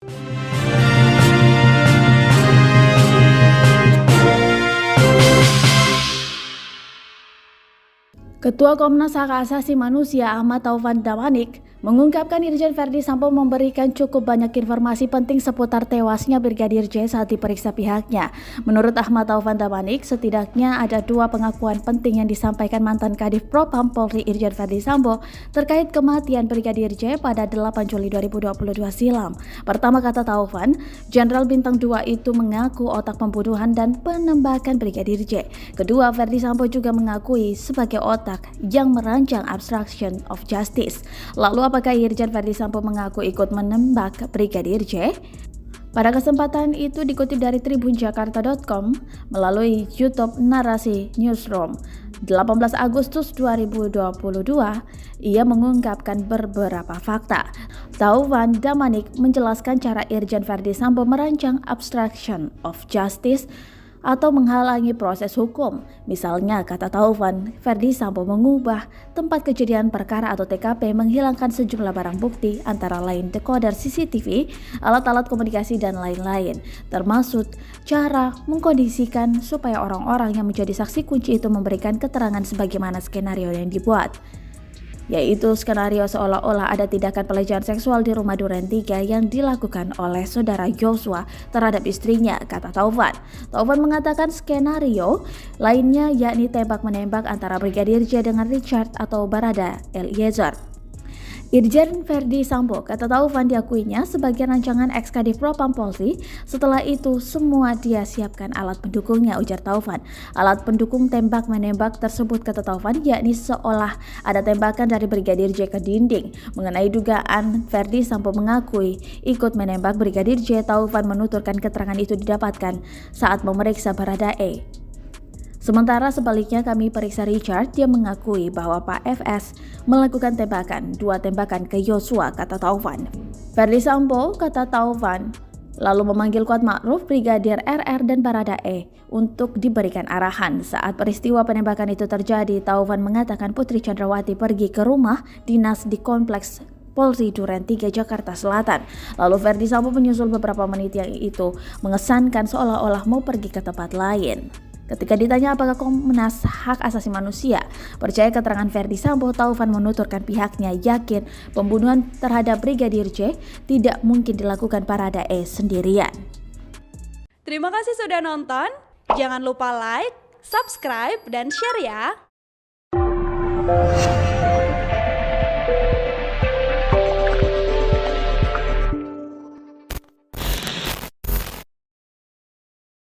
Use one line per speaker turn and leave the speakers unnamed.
Ketua Komnas Hak Asasi Manusia Ahmad Taufan Damanik mengungkapkan Irjen Verdi Sambo memberikan cukup banyak informasi penting seputar tewasnya Brigadir J saat diperiksa pihaknya. Menurut Ahmad Taufan Damanik, setidaknya ada 2 pengakuan penting yang disampaikan mantan Kadif Propam Polri Irjen Verdi Sambo terkait kematian Brigadir J pada 8 Juli 2022 silam. Pertama, kata Taufan, Jenderal Bintang 2 itu mengaku otak pembunuhan dan penembakan Brigadir J. Kedua, Verdi Sambo juga mengakui sebagai otak yang merancang obstruction of justice. Lalu apakah Irjen Verdi Sambo mengaku ikut menembak Brigadir J? Pada kesempatan itu dikutip dari tribunjakarta.com melalui YouTube Narasi Newsroom 18 Agustus 2022, ia mengungkapkan beberapa fakta. Taufan Damanik menjelaskan cara Irjen Verdi Sambo merancang obstruction of justice atau menghalangi proses hukum. Misalnya, kata Taufan, Verdi Sambo mengubah tempat kejadian perkara atau TKP, menghilangkan sejumlah barang bukti antara lain dekoder CCTV, alat-alat komunikasi dan lain-lain, termasuk cara mengkondisikan supaya orang-orang yang menjadi saksi kunci itu memberikan keterangan sebagaimana skenario yang dibuat, yaitu skenario seolah-olah ada tindakan pelecehan seksual di rumah Duren 3 yang dilakukan oleh saudara Joshua terhadap istrinya, kata Taufan. Taufan mengatakan skenario lainnya yakni tembak-menembak antara Brigadir J dengan Richard atau Barada Eliezer. Irjen Verdi Sambo, kata Taufan, diakuinya sebagai rancangan ex-Kadif Propam Polri. Setelah itu semua dia siapkan alat pendukungnya, ujar Taufan. Alat pendukung tembak-menembak tersebut, kata Taufan, yakni seolah ada tembakan dari Brigadir J ke dinding. Mengenai dugaan Verdi Sambo mengakui ikut menembak Brigadir J, Taufan menuturkan keterangan itu didapatkan saat memeriksa Baradae. Sementara sebaliknya kami periksa Richard, dia mengakui bahwa Pak FS melakukan tembakan, 2 tembakan ke Joshua, kata Taufan. Verdi Sambo, kata Taufan, lalu memanggil Kuat Ma'ruf, Brigadir RR dan Baradae untuk diberikan arahan. Saat peristiwa penembakan itu terjadi, Taufan mengatakan Putri Chandrawati pergi ke rumah dinas di kompleks Polri Duren 3 Jakarta Selatan. Lalu Verdi Sambo menyusul beberapa menit yang itu mengesankan seolah-olah mau pergi ke tempat lain. Ketika ditanya apakah Komnas Hak Asasi Manusia percaya keterangan Verdi Sambo, Taufan menuturkan pihaknya yakin pembunuhan terhadap Brigadir J tidak mungkin dilakukan Baradae sendirian.
Terima kasih sudah nonton. Jangan lupa like, subscribe, dan share ya.